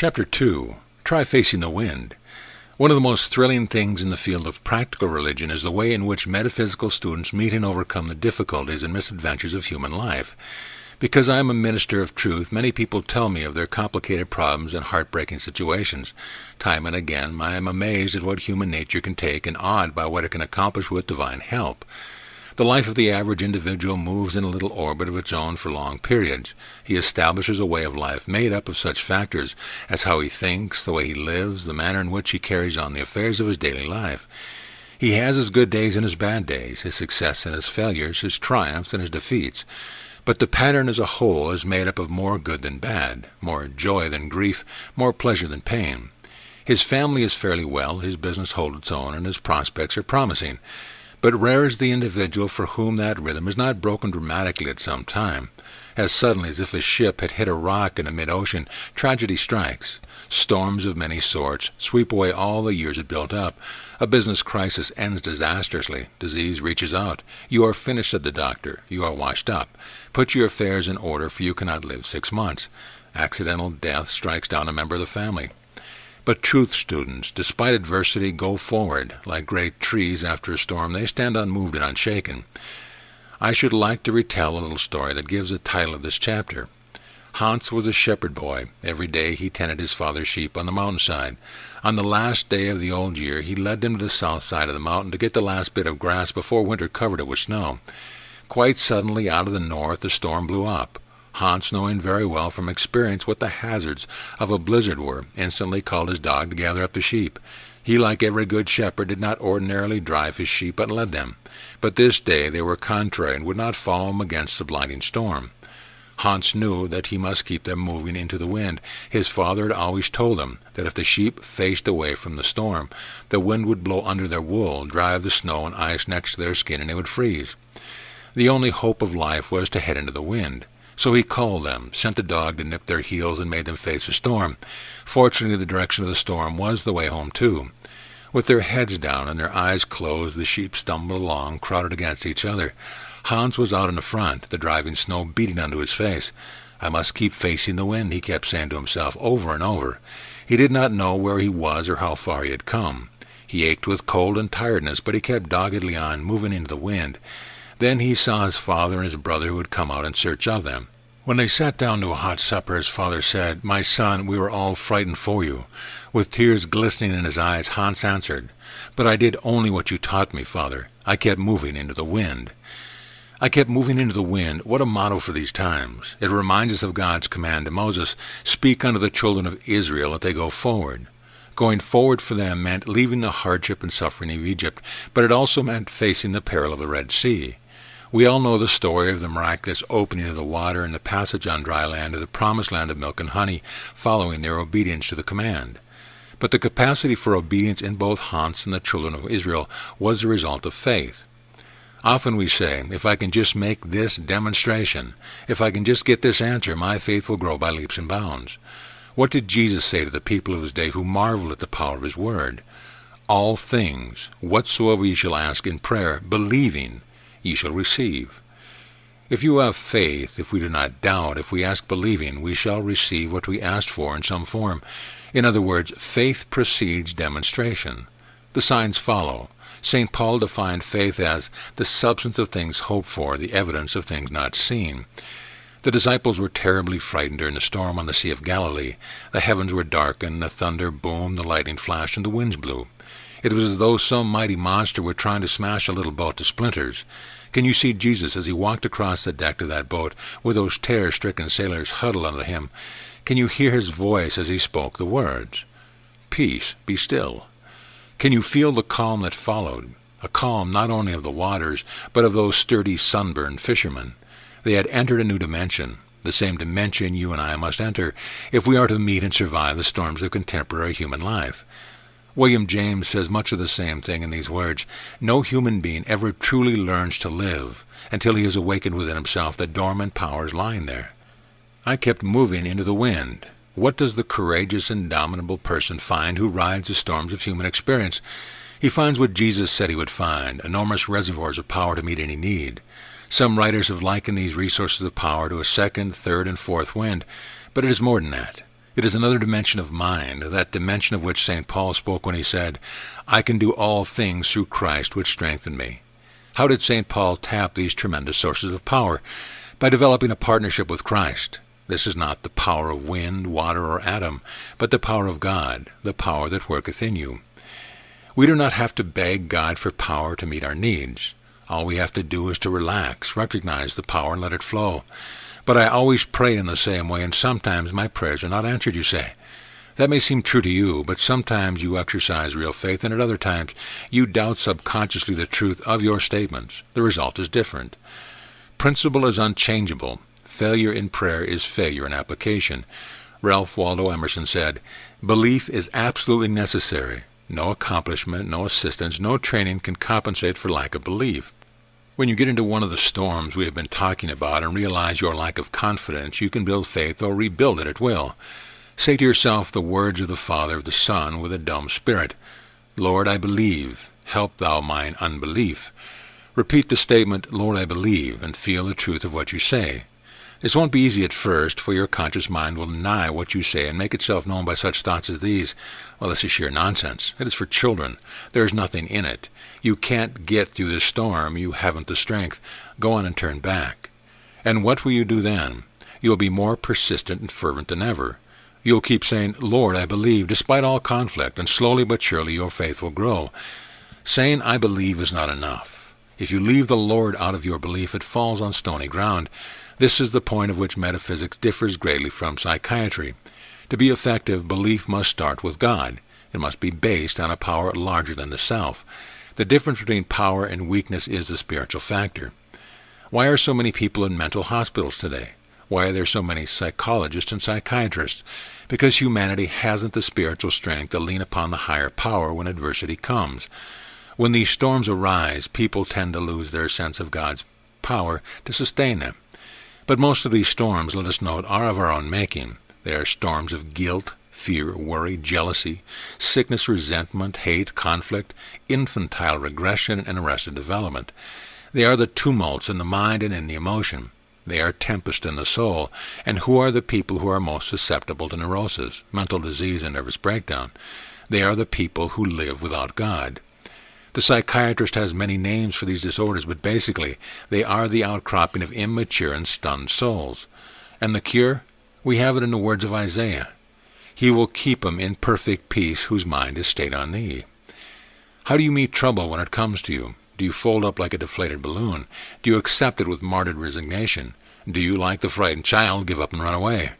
Chapter 2. Try Facing the Wind. One of the most thrilling things in the field of practical religion is the way in which metaphysical students meet and overcome the difficulties and misadventures of human life. Because I am a minister of truth, many people tell me of their complicated problems and heartbreaking situations. Time and again, I am amazed at what human nature can take and awed by what it can accomplish with divine help. The life of the average individual moves in a little orbit of its own for long periods. He establishes a way of life made up of such factors as how he thinks, the way he lives, the manner in which he carries on the affairs of his daily life. He has his good days and his bad days, his success and his failures, his triumphs and his defeats. But the pattern as a whole is made up of more good than bad, more joy than grief, more pleasure than pain. His family is fairly well, his business holds its own, and his prospects are promising. But rare is the individual for whom that rhythm is not broken dramatically at some time. As suddenly as if a ship had hit a rock in a mid-ocean, tragedy strikes. Storms of many sorts sweep away all the years it built up. A business crisis ends disastrously. Disease reaches out. You are finished, said the doctor. You are washed up. Put your affairs in order, for you cannot live 6 months. Accidental death strikes down a member of the family. But truth students, despite adversity, go forward. Like great trees after a storm, they stand unmoved and unshaken. I should like to retell a little story that gives the title of this chapter. Hans was a shepherd boy. Every day he tended his father's sheep on the mountainside. On the last day of the old year, he led them to the south side of the mountain to get the last bit of grass before winter covered it with snow. Quite suddenly, out of the north, a storm blew up. Hans, knowing very well from experience what the hazards of a blizzard were, instantly called his dog to gather up the sheep. He, like every good shepherd, did not ordinarily drive his sheep, but led them. But this day they were contrary and would not follow him against the blinding storm. Hans knew that he must keep them moving into the wind. His father had always told him that if the sheep faced away from the storm, the wind would blow under their wool, drive the snow and ice next to their skin, and they would freeze. The only hope of life was to head into the wind. So he called them, sent the dog to nip their heels, and made them face the storm. Fortunately, the direction of the storm was the way home, too. With their heads down and their eyes closed, the sheep stumbled along, crowded against each other. Hans was out in the front, the driving snow beating onto his face. I must keep facing the wind, he kept saying to himself over and over. He did not know where he was or how far he had come. He ached with cold and tiredness, but he kept doggedly on, moving into the wind. Then he saw his father and his brother who had come out in search of them. When they sat down to a hot supper, his father said, "My son, we were all frightened for you." With tears glistening in his eyes, Hans answered, "But I did only what you taught me, father. I kept moving into the wind." I kept moving into the wind. What a motto for these times. It reminds us of God's command to Moses, "Speak unto the children of Israel that they go forward." Going forward for them meant leaving the hardship and suffering of Egypt, but it also meant facing the peril of the Red Sea. We all know the story of the miraculous opening of the water and the passage on dry land to the promised land of milk and honey, following their obedience to the command. But the capacity for obedience in both Hans and the children of Israel was the result of faith. Often we say, if I can just make this demonstration, if I can just get this answer, my faith will grow by leaps and bounds. What did Jesus say to the people of his day who marveled at the power of his word? All things, whatsoever ye shall ask in prayer, believing, ye shall receive. If you have faith, if we do not doubt, if we ask believing, we shall receive what we asked for in some form. In other words, faith precedes demonstration. The signs follow. St. Paul defined faith as the substance of things hoped for, the evidence of things not seen. The disciples were terribly frightened during the storm on the Sea of Galilee. The heavens were darkened, the thunder boomed, the lightning flashed, and the winds blew. It was as though some mighty monster were trying to smash a little boat to splinters. Can you see Jesus as he walked across the deck of that boat, with those terror-stricken sailors huddled under him? Can you hear his voice as he spoke the words, "Peace, be still"? Can you feel the calm that followed? A calm not only of the waters, but of those sturdy, sunburned fishermen. They had entered a new dimension, the same dimension you and I must enter if we are to meet and survive the storms of contemporary human life. William James says much of the same thing in these words, "No human being ever truly learns to live until he has awakened within himself the dormant powers lying there." I kept moving into the wind. What does the courageous, indomitable person find who rides the storms of human experience? He finds what Jesus said he would find, enormous reservoirs of power to meet any need. Some writers have likened these resources of power to a second, third, and fourth wind, but it is more than that. It is another dimension of mind, that dimension of which St. Paul spoke when he said, "I can do all things through Christ which strengthen me." How did St. Paul tap these tremendous sources of power? By developing a partnership with Christ. This is not the power of wind, water, or atom, but the power of God, the power that worketh in you. We do not have to beg God for power to meet our needs. All we have to do is to relax, recognize the power, and let it flow. But I always pray in the same way, and sometimes my prayers are not answered, you say. That may seem true to you, but sometimes you exercise real faith, and at other times you doubt subconsciously the truth of your statements. The result is different. Principle is unchangeable. Failure in prayer is failure in application. Ralph Waldo Emerson said, "Belief is absolutely necessary. No accomplishment, no assistance, no training can compensate for lack of belief." When you get into one of the storms we have been talking about and realize your lack of confidence, you can build faith or rebuild it at will. Say to yourself the words of the Father of the Son with a dumb spirit, "Lord, I believe. Help thou mine unbelief." Repeat the statement, "Lord, I believe," and feel the truth of what you say. This won't be easy at first, for your conscious mind will deny what you say and make itself known by such thoughts as these. Well, this is sheer nonsense. It is for children. There is nothing in it. You can't get through this storm. You haven't the strength. Go on and turn back. And what will you do then? You will be more persistent and fervent than ever. You will keep saying, "Lord, I believe," despite all conflict, and slowly but surely your faith will grow. Saying, "I believe," is not enough. If you leave the Lord out of your belief, it falls on stony ground. This is the point of which metaphysics differs greatly from psychiatry. To be effective, belief must start with God. It must be based on a power larger than the self. The difference between power and weakness is the spiritual factor. Why are so many people in mental hospitals today? Why are there so many psychologists and psychiatrists? Because humanity hasn't the spiritual strength to lean upon the higher power when adversity comes. When these storms arise, people tend to lose their sense of God's power to sustain them. But most of these storms, let us note, are of our own making. They are storms of guilt, fear, worry, jealousy, sickness, resentment, hate, conflict, infantile regression, and arrested development. They are the tumults in the mind and in the emotion. They are tempest in the soul. And who are the people who are most susceptible to neurosis, mental disease, and nervous breakdown? They are the people who live without God. The psychiatrist has many names for these disorders, but basically they are the outcropping of immature and stunned souls. And the cure? We have it in the words of Isaiah. "He will keep him in perfect peace whose mind is stayed on thee." How do you meet trouble when it comes to you? Do you fold up like a deflated balloon? Do you accept it with martyred resignation? Do you, like the frightened child, give up and run away?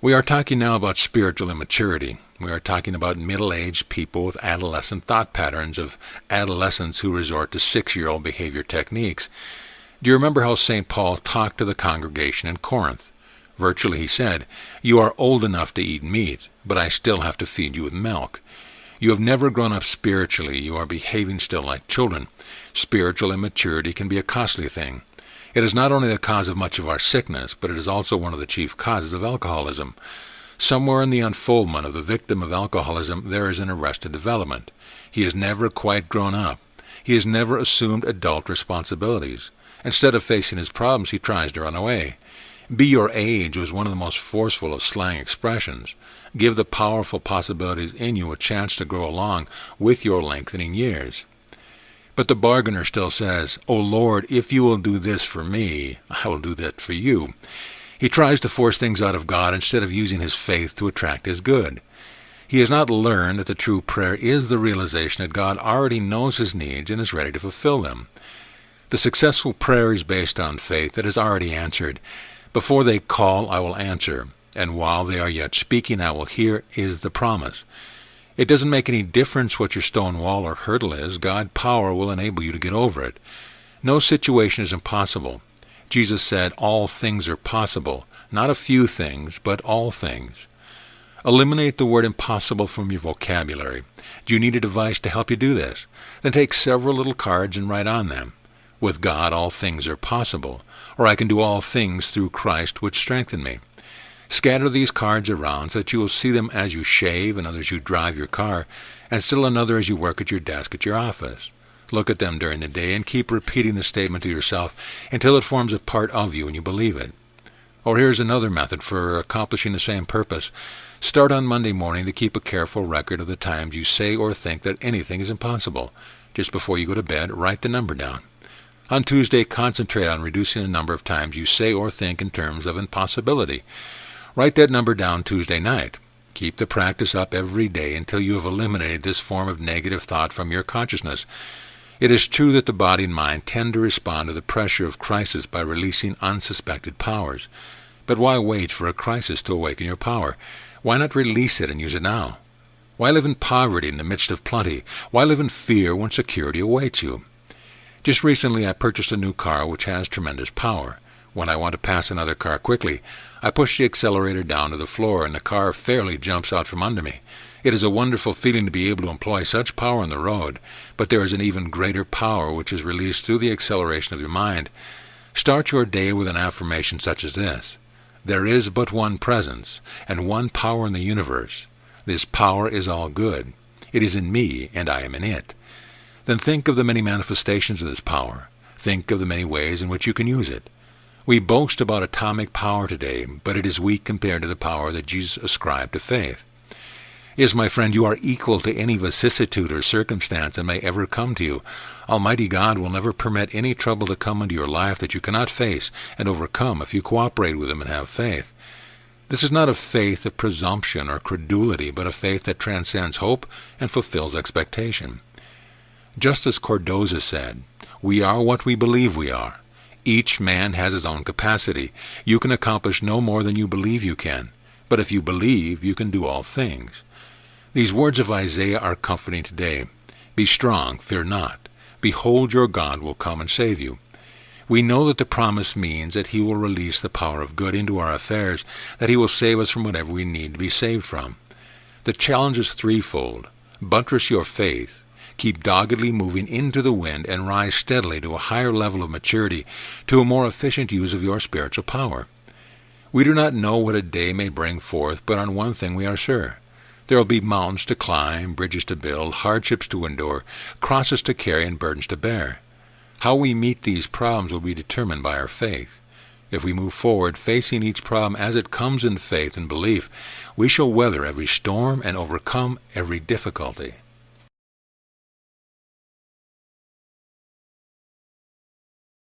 We are talking now about spiritual immaturity. We are talking about middle-aged people with adolescent thought patterns of adolescents who resort to 6-year-old behavior techniques. Do you remember how St. Paul talked to the congregation in Corinth? Virtually he said, "You are old enough to eat meat, but I still have to feed you with milk. You have never grown up spiritually. You are behaving still like children." Spiritual immaturity can be a costly thing. It is not only the cause of much of our sickness, but it is also one of the chief causes of alcoholism. Somewhere in the unfoldment of the victim of alcoholism there is an arrested development. He has never quite grown up. He has never assumed adult responsibilities. Instead of facing his problems, he tries to run away. "Be your age" was one of the most forceful of slang expressions. Give the powerful possibilities in you a chance to grow along with your lengthening years. But the bargainer still says, "O Lord, if you will do this for me, I will do that for you." He tries to force things out of God instead of using his faith to attract his good. He has not learned that the true prayer is the realization that God already knows his needs and is ready to fulfill them. The successful prayer is based on faith that is already answered. "Before they call, I will answer, and while they are yet speaking, I will hear," is the promise. It doesn't make any difference what your stone wall or hurdle is. God's power will enable you to get over it. No situation is impossible. Jesus said, "All things are possible." Not a few things, but all things. Eliminate the word impossible from your vocabulary. Do you need a device to help you do this? Then take several little cards and write on them, "With God all things are possible," or "I can do all things through Christ which strengthen me." Scatter these cards around so that you will see them as you shave, and others you drive your car, and still another as you work at your desk at your office. Look at them during the day and keep repeating the statement to yourself until it forms a part of you and you believe it. Or here's another method for accomplishing the same purpose. Start on Monday morning to keep a careful record of the times you say or think that anything is impossible. Just before you go to bed, write the number down. On Tuesday, concentrate on reducing the number of times you say or think in terms of impossibility. Write that number down Tuesday night. Keep the practice up every day until you have eliminated this form of negative thought from your consciousness. It is true that the body and mind tend to respond to the pressure of crisis by releasing unsuspected powers. But why wait for a crisis to awaken your power? Why not release it and use it now? Why live in poverty in the midst of plenty? Why live in fear when security awaits you? Just recently I purchased a new car which has tremendous power. When I want to pass another car quickly, I push the accelerator down to the floor and the car fairly jumps out from under me. It is a wonderful feeling to be able to employ such power on the road, but there is an even greater power which is released through the acceleration of your mind. Start your day with an affirmation such as this: there is but one presence and one power in the universe. This power is all good. It is in me, and I am in it. Then think of the many manifestations of this power. Think of the many ways in which you can use it. We boast about atomic power today, but it is weak compared to the power that Jesus ascribed to faith. Yes, my friend, you are equal to any vicissitude or circumstance that may ever come to you. Almighty God will never permit any trouble to come into your life that you cannot face and overcome if you cooperate with Him and have faith. This is not a faith of presumption or credulity, but a faith that transcends hope and fulfills expectation. Just as Cardoza said, we are what we believe we are. Each man has his own capacity. You can accomplish no more than you believe you can. But if you believe, you can do all things. These words of Isaiah are comforting today. Be strong, fear not. Behold, your God will come and save you. We know that the promise means that He will release the power of good into our affairs, that He will save us from whatever we need to be saved from. The challenge is threefold. Buttress your faith. Keep doggedly moving into the wind and rise steadily to a higher level of maturity, to a more efficient use of your spiritual power. We do not know what a day may bring forth, but on one thing we are sure. There will be mountains to climb, bridges to build, hardships to endure, crosses to carry, and burdens to bear. How we meet these problems will be determined by our faith. If we move forward, facing each problem as it comes in faith and belief, we shall weather every storm and overcome every difficulty.